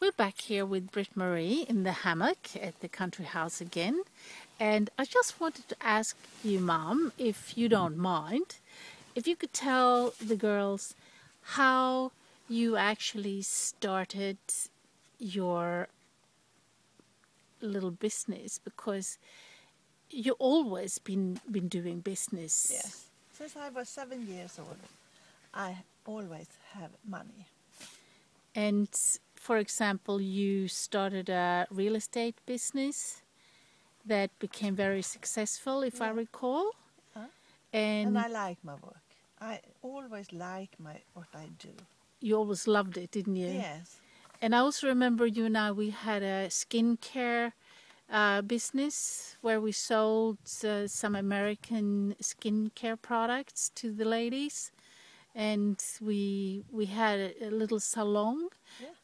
We're back here with Britt Marie in the hammock at the country house again. And I just wanted to ask you, Mom, if you don't mind, if you could tell the girls how you actually started your little business, because you've always been doing business. Yes. Since I was 7 years old, I always have money. And for example, you started a real estate business that became very successful, if I recall. And I like my work. I always like what I do. You always loved it, didn't you? Yes. And I also remember you and I, we had a skincare business where we sold some American skincare products to the ladies. And we had a little salon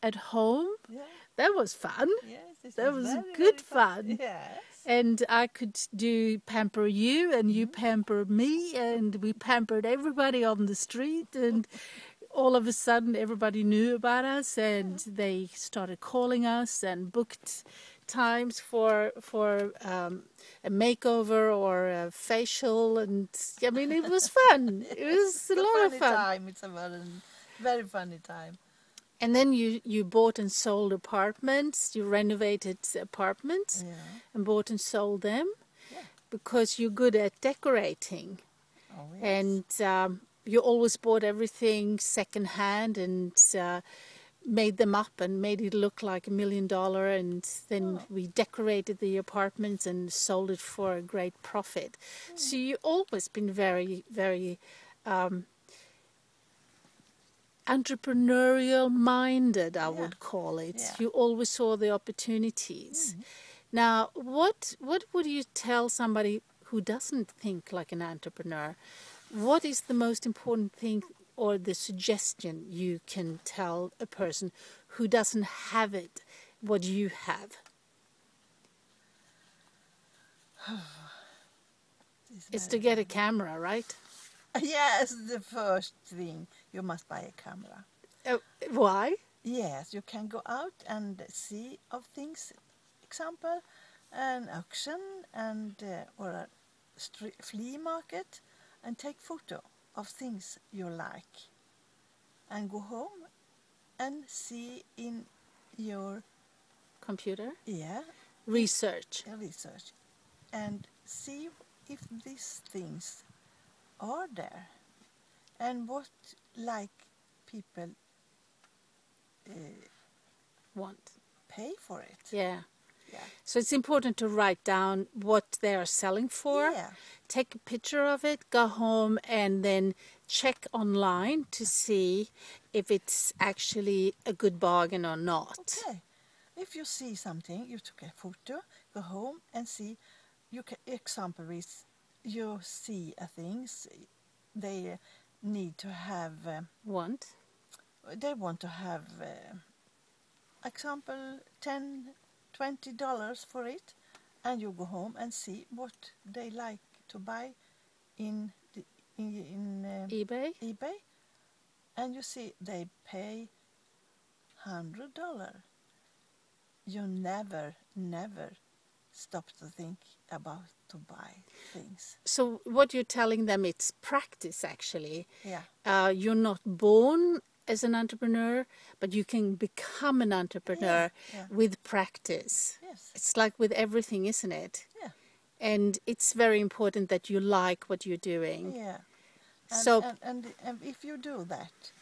at home. Yeah. That was fun. Yes, That was very, good very fun. Yes. And I could pamper you, and you pamper me, and we pampered everybody on the street. And all of a sudden, everybody knew about us, and they started calling us and booked times for a makeover or a facial. And I mean, it was fun. It was a lot of fun. Time. It's a very funny time. And then you bought and sold apartments. You renovated apartments and bought and sold them because you're good at decorating. Oh, yes. And you always bought everything secondhand and made them up and made it look like $1 million. And then we decorated the apartments and sold it for a great profit. So you've always been very, very entrepreneurial minded, I would call it. Yeah. You always saw the opportunities. Now, what would you tell somebody who doesn't think like an entrepreneur? What is the most important thing or the suggestion you can tell a person who doesn't have it, what you have? It's to get a camera, right? Yes, the first thing, you must buy a camera. Why? Yes, you can go out and see of things, example, an auction and or a flea market, and take photo of things you like, and go home and see in your Computer? research, Research. and see if these things are there and what like people Want. pay for it. Yeah. Yeah. So it's important to write down what they are selling for. Yeah. Take a picture of it, go home, and then check online to see if it's actually a good bargain or not. Okay. If you see something, you took a photo, go home and see. You can, example is you see things they need to have. Want. They want to have, example, $10-20 for it, and you go home and see what they like to buy in eBay. and you see they pay $100. You never stop to think about to buy things. So what you're telling them, it's practice actually. Yeah. You're not born as an entrepreneur, but you can become an entrepreneur with practice. Yes. It's like with everything, isn't it? Yeah. And it's very important that you like what you're doing. Yeah. And if you do that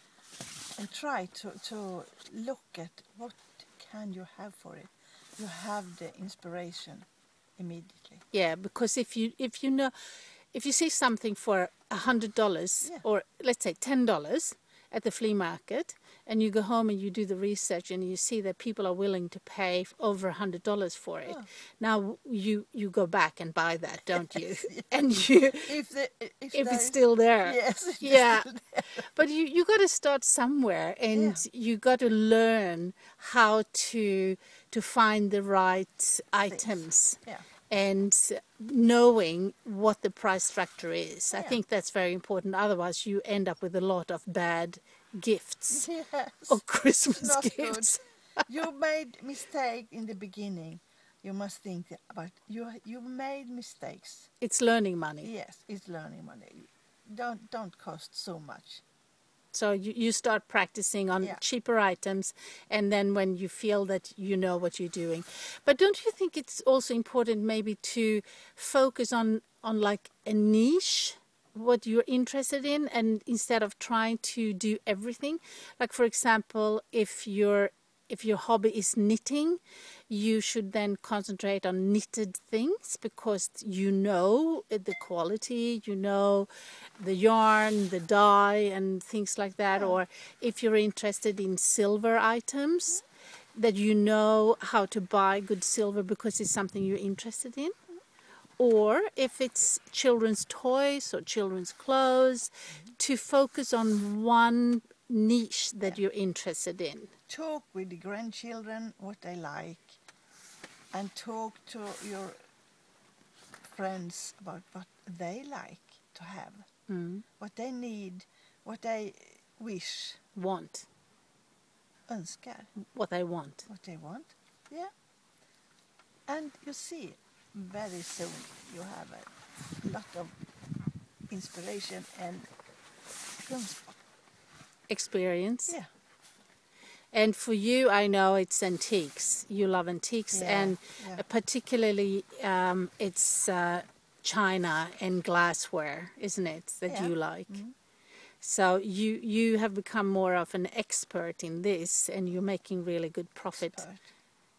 and try to look at what can you have for it, you have the inspiration immediately. Yeah, because if you see something for $100 or let's say $10 at the flea market, and you go home and you do the research and you see that people are willing to pay over $100 for it. Now you go back and buy that, don't you? Yes. And you If it's still there. Yes. Yeah. But you got to start somewhere, and you got to learn how to find the right items. Yeah. And knowing what the price structure is. I think that's very important. Otherwise, you end up with a lot of bad gifts Yes. or Christmas Not gifts. You made mistake in the beginning. You must think about you made mistakes. It's learning money. Yes, it's learning money. Don't cost so much. So you start practicing on Yeah. cheaper items, and then when you feel that you know what you're doing. But don't you think it's also important maybe to focus on like a niche, what you're interested in, and instead of trying to do everything? Like, for example, if your hobby is knitting, you should then concentrate on knitted things because you know the quality, you know the yarn, the dye, and things like that. Yeah. Or if you're interested in silver items, that you know how to buy good silver because it's something you're interested in. Or if it's children's toys or children's clothes, to focus on one niche that you're interested in. Talk with the grandchildren what they like, and talk to your friends about what they like to have, what they need, what they wish, Want önskar, what I want. what they want. Yeah. And you see, very soon you have a lot of inspiration and kunskap. Experience. Yeah. And for you, I know it's antiques. You love antiques, Yeah, and yeah. particularly it's china and glassware, isn't it, that Yeah. you like? So you have become more of an expert in this, and you're making really good profit. Expert.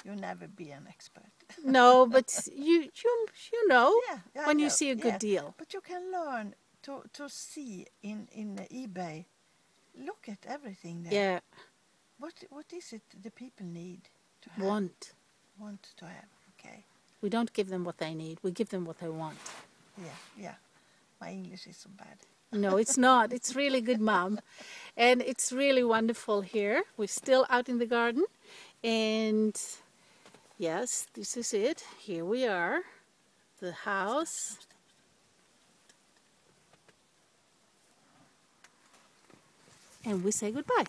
You'll never be an expert. No, but you know Yeah, I when you know, see a good yeah. deal. But you can learn to see in eBay. Look at everything there. Yeah, What is it the people need to have? Want to have. Okay. we don't give them what they need. We give them what they want. Yeah. My English is so bad. No, it's not. It's really good, Mom. And it's really wonderful here. We're still out in the garden. And yes, this is it. Here we are. The house. And we say goodbye.